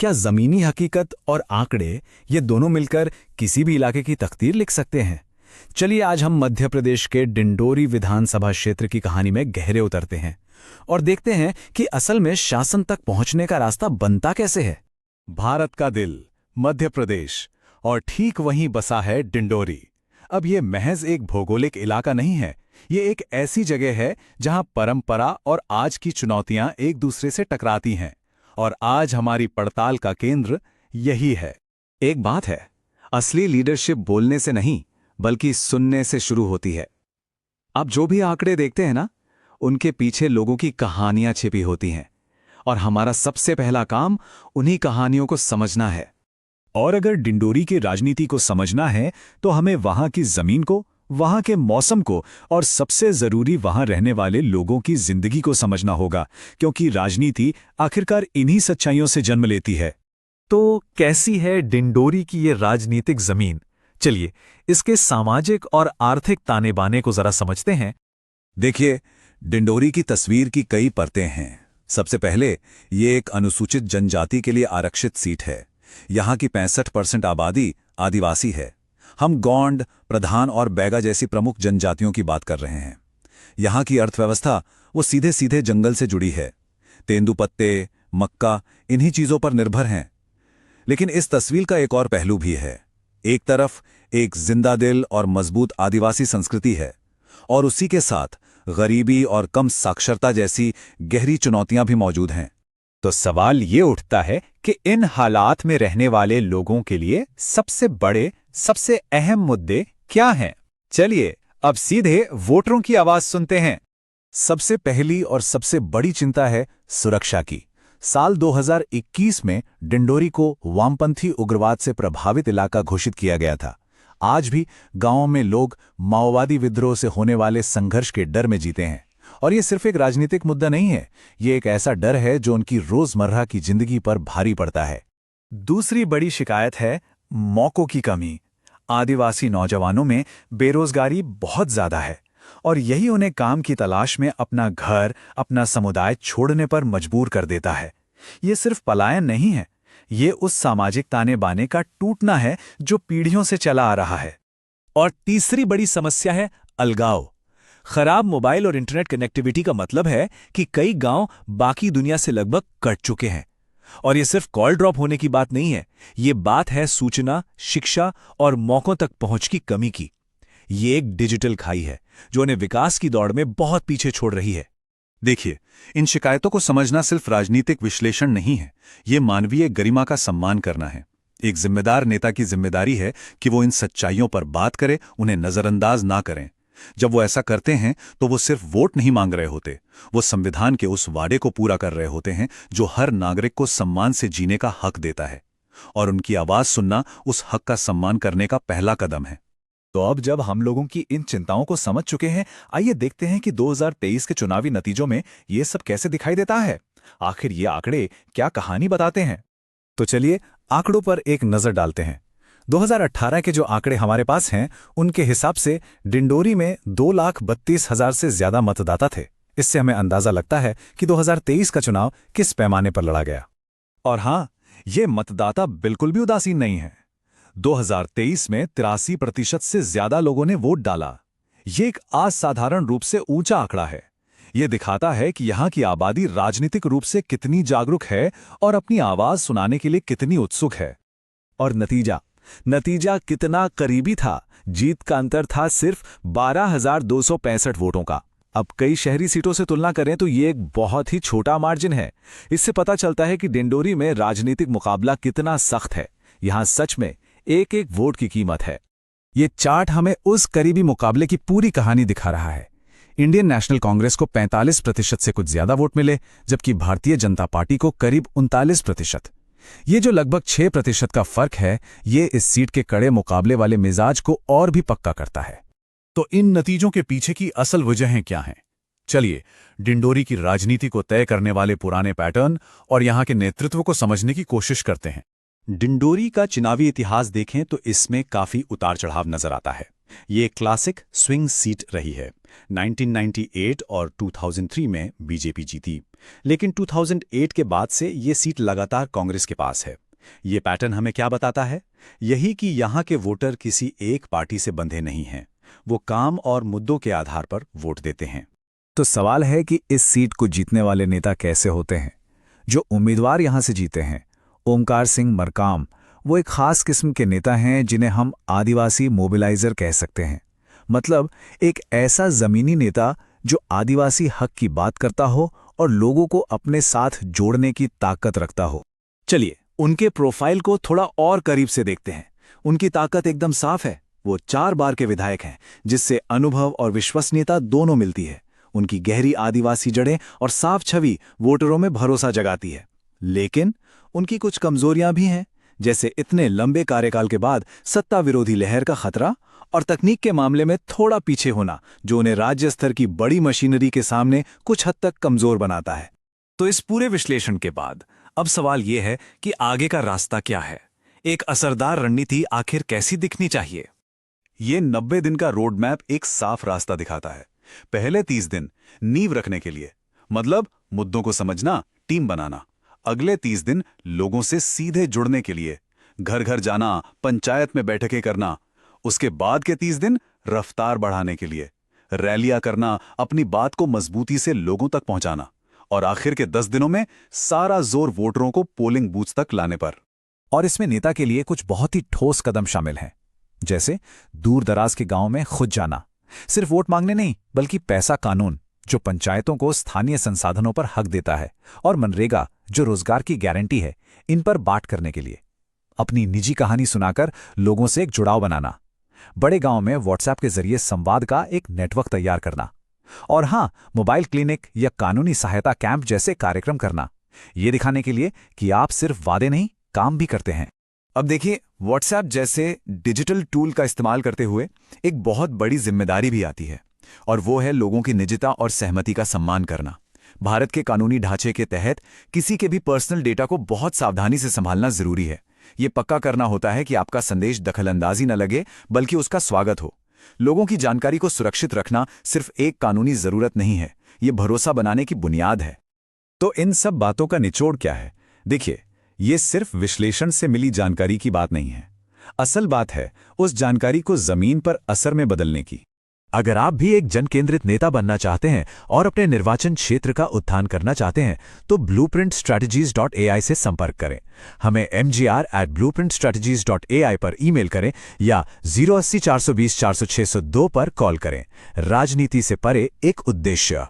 क्या जमीनी हकीकत और आंकड़े ये दोनों मिलकर किसी भी इलाके की तकदीर लिख सकते हैं? चलिए आज हम मध्य प्रदेश के डिंडोरी विधानसभा क्षेत्र की कहानी में गहरे उतरते हैं और देखते हैं कि असल में शासन तक पहुंचने का रास्ता बनता कैसे है। भारत का दिल मध्य प्रदेश, और ठीक वहीं बसा है डिंडोरी। अब ये महज एक भौगोलिक इलाका नहीं है, ये एक ऐसी जगह है जहां परंपरा और आज की चुनौतियां एक दूसरे से टकराती हैं। और आज हमारी पड़ताल का केंद्र यही है। एक बात है, असली लीडरशिप बोलने से नहीं बल्कि सुनने से शुरू होती है। आप जो भी आंकड़े देखते हैं ना, उनके पीछे लोगों की कहानियां छिपी होती हैं, और हमारा सबसे पहला काम उन्हीं कहानियों को समझना है। और अगर डिंडोरी की राजनीति को समझना है तो हमें वहां की जमीन को, वहां के मौसम को और सबसे जरूरी वहां रहने वाले लोगों की जिंदगी को समझना होगा, क्योंकि राजनीति आखिरकार इन्हीं सच्चाइयों से जन्म लेती है। तो कैसी है डिंडोरी की ये राजनीतिक जमीन? चलिए इसके सामाजिक और आर्थिक ताने बाने को जरा समझते हैं। देखिए, डिंडोरी की तस्वीर की कई परतें हैं। सबसे पहले ये एक अनुसूचित जनजाति के लिए आरक्षित सीट है। यहाँ की 65% आबादी आदिवासी है। हम गोंड, प्रधान और बैगा जैसी प्रमुख जनजातियों की बात कर रहे हैं। यहाँ की अर्थव्यवस्था वो सीधे सीधे जंगल से जुड़ी है। तेंदुपत्ते, मक्का इन्हीं चीजों पर निर्भर हैं। लेकिन इस तस्वीर का एक और पहलू भी है। एक तरफ एक जिंदा दिल और मजबूत आदिवासी संस्कृति है, और उसी के साथ गरीबी और कम साक्षरता जैसी गहरी चुनौतियां भी मौजूद हैं। तो सवाल ये उठता है कि इन हालात में रहने वाले लोगों के लिए सबसे बड़े, सबसे अहम मुद्दे क्या हैं? चलिए अब सीधे वोटरों की आवाज सुनते हैं। सबसे पहली और सबसे बड़ी चिंता है सुरक्षा की। साल 2021 में डिंडोरी को वामपंथी उग्रवाद से प्रभावित इलाका घोषित किया गया था। आज भी गांवों में लोग माओवादी विद्रोह से होने वाले संघर्ष के डर में जीते हैं। और ये सिर्फ एक राजनीतिक मुद्दा नहीं है, ये एक ऐसा डर है जो उनकी रोजमर्रा की जिंदगी पर भारी पड़ता है। दूसरी बड़ी शिकायत है मौकों की कमी। आदिवासी नौजवानों में बेरोजगारी बहुत ज्यादा है, और यही उन्हें काम की तलाश में अपना घर, अपना समुदाय छोड़ने पर मजबूर कर देता है। ये सिर्फ पलायन नहीं है, ये उस सामाजिक ताने बाने का टूटना है जो पीढ़ियों से चला आ रहा है। और तीसरी बड़ी समस्या है अलगाव। खराब मोबाइल और इंटरनेट कनेक्टिविटी का मतलब है कि कई गांव बाकी दुनिया से लगभग कट चुके हैं। और ये सिर्फ कॉल ड्रॉप होने की बात नहीं है, ये बात है सूचना, शिक्षा और मौकों तक पहुंच की कमी की। ये एक डिजिटल खाई है जो उन्हें विकास की दौड़ में बहुत पीछे छोड़ रही है। देखिए, इन शिकायतों को समझना सिर्फ राजनीतिक विश्लेषण नहीं है, ये मानवीय गरिमा का सम्मान करना है। एक जिम्मेदार नेता की जिम्मेदारी है कि वो इन सच्चाइयों पर बात करे, उन्हें नजरअंदाज ना करें। जब वो ऐसा करते हैं तो वो सिर्फ वोट नहीं मांग रहे होते, वो संविधान के उस वादे को पूरा कर रहे होते हैं जो हर नागरिक को सम्मान से जीने का हक देता है। और उनकी आवाज सुनना उस हक का सम्मान करने का पहला कदम है। तो अब जब हम लोगों की इन चिंताओं को समझ चुके हैं, आइए देखते हैं कि 2023 के चुनावी नतीजों में ये सब कैसे दिखाई देता है। आखिर ये आंकड़े क्या कहानी बताते हैं? तो चलिए आंकड़ों पर एक नजर डालते हैं। 2018 के जो आंकड़े हमारे पास हैं, उनके हिसाब से डिंडोरी में 2,32,000 से ज्यादा मतदाता थे। इससे हमें अंदाजा लगता है कि 2023 का चुनाव किस पैमाने पर लड़ा गया। और हां, ये मतदाता बिल्कुल भी उदासीन नहीं है। 2023 में 83% से ज्यादा लोगों ने वोट डाला। ये एक असाधारण रूप से ऊंचा आंकड़ा है। ये दिखाता है कि यहाँ की आबादी राजनीतिक रूप से कितनी जागरूक है और अपनी आवाज सुनाने के लिए कितनी उत्सुक है। और नतीजा कितना करीबी था। जीत का अंतर था सिर्फ 12,265 वोटों का। अब कई शहरी सीटों से तुलना करें तो ये एक बहुत ही छोटा मार्जिन है। इससे पता चलता है कि डिंडोरी में राजनीतिक मुकाबला कितना सख्त है। यहाँ सच में एक एक वोट की कीमत है। ये चार्ट हमें उस करीबी मुकाबले की पूरी कहानी दिखा रहा है। इंडियन नेशनल कांग्रेस को 45% से कुछ ज्यादा वोट मिले, जबकि भारतीय जनता पार्टी को करीब 39%। ये जो लगभग 6% का फर्क है, ये इस सीट के कड़े मुकाबले वाले मिजाज को और भी पक्का करता है। तो इन नतीजों के पीछे की असल वजहें क्या हैं? चलिए डिंडोरी की राजनीति को तय करने वाले पुराने पैटर्न और यहाँ के नेतृत्व को समझने की कोशिश करते हैं। डिंडोरी का चुनावी इतिहास देखें तो इसमें काफी उतार चढ़ाव नजर आता है। ये क्लासिक स्विंग सीट रही है। 1998 और 2003 में बीजेपी जीती, लेकिन 2008 के बाद से ये सीट लगातार कांग्रेस के पास है। ये पैटर्न हमें क्या बताता है? यही कि यहाँ के वोटर किसी एक पार्टी से बंधे नहीं हैं, वो काम और मुद्दों के आधार पर वोट देते हैं। तो सवाल है कि इस सीट को जीतने वाले नेता कैसे होते हैं? जो उम्मीदवार यहां से जीते हैं, ओमकार सिंह मरकाम, वो एक खास किस्म के नेता हैं जिन्हें हम आदिवासी मोबिलाइजर कह सकते हैं। मतलब एक ऐसा जमीनी नेता जो आदिवासी हक की बात करता हो और लोगों को अपने साथ जोड़ने की ताकत रखता हो। चलिए उनके प्रोफाइल को थोड़ा और करीब से देखते हैं। उनकी ताकत एकदम साफ है। वो 4 बार के विधायक हैं, जिससे अनुभव और विश्वसनीयता दोनों मिलती है। उनकी गहरी आदिवासी जड़ें और साफ छवि वोटरों में भरोसा जगाती है। लेकिन उनकी कुछ कमजोरियां भी हैं, जैसे इतने लंबे कार्यकाल के बाद सत्ता विरोधी लहर का खतरा और तकनीक के मामले में थोड़ा पीछे होना, जो उन्हें राज्य स्तर की बड़ी मशीनरी के सामने कुछ हद तक कमजोर बनाता है। तो इस पूरे विश्लेषण के बाद अब सवाल यह है कि आगे का रास्ता क्या है? एक असरदार रणनीति आखिर कैसी दिखनी चाहिए? ये 90 दिन का रोड मैप एक साफ रास्ता दिखाता है। पहले 30 दिन नींव रखने के लिए, मतलब मुद्दों को समझना, टीम बनाना। अगले 30 दिन लोगों से सीधे जुड़ने के लिए, घर घर जाना, पंचायत में बैठकें करना। उसके बाद के 30 दिन रफ्तार बढ़ाने के लिए, रैलियां करना, अपनी बात को मजबूती से लोगों तक पहुंचाना। और आखिर के 10 दिनों में सारा जोर वोटरों को पोलिंग बूथ तक लाने पर। और इसमें नेता के लिए कुछ बहुत ही ठोस कदम शामिल हैं, जैसे दूर दराज के गांव में खुद जाना, सिर्फ वोट मांगने नहीं बल्कि पैसा कानून जो पंचायतों को स्थानीय संसाधनों पर हक देता है, और मनरेगा जो रोजगार की गारंटी है, इन पर बात करने के लिए। अपनी निजी कहानी सुनाकर लोगों से एक जुड़ाव बनाना, बड़े गांव में व्हाट्सएप के जरिए संवाद का एक नेटवर्क तैयार करना, और हां, मोबाइल क्लिनिक या कानूनी सहायता कैंप जैसे कार्यक्रम करना, ये दिखाने के लिए कि आप सिर्फ वादे नहीं काम भी करते हैं। अब देखिए, व्हाट्सएप जैसे डिजिटल टूल का इस्तेमाल करते हुए एक बहुत बड़ी जिम्मेदारी भी आती है, और वो है लोगों की निजता और सहमति का सम्मान करना। भारत के कानूनी ढांचे के तहत किसी के भी पर्सनल डेटा को बहुत सावधानी से संभालना जरूरी है। ये पक्का करना होता है कि आपका संदेश दखलंदाजी न लगे, बल्कि उसका स्वागत हो। लोगों की जानकारी को सुरक्षित रखना सिर्फ एक कानूनी जरूरत नहीं है, ये भरोसा बनाने की बुनियाद है। तो इन सब बातों का निचोड़ क्या है? देखिए, ये सिर्फ विश्लेषण से मिली जानकारी की बात नहीं है। असल बात है उस जानकारी को जमीन पर असर में बदलने की। अगर आप भी एक जन केंद्रित नेता बनना चाहते हैं और अपने निर्वाचन क्षेत्र का उत्थान करना चाहते हैं, तो blueprintstrategies.ai से संपर्क करें। हमें mgr@blueprintstrategies.ai पर ईमेल करें या 080 420 400 602 पर कॉल करें। राजनीति से परे एक उद्देश्य।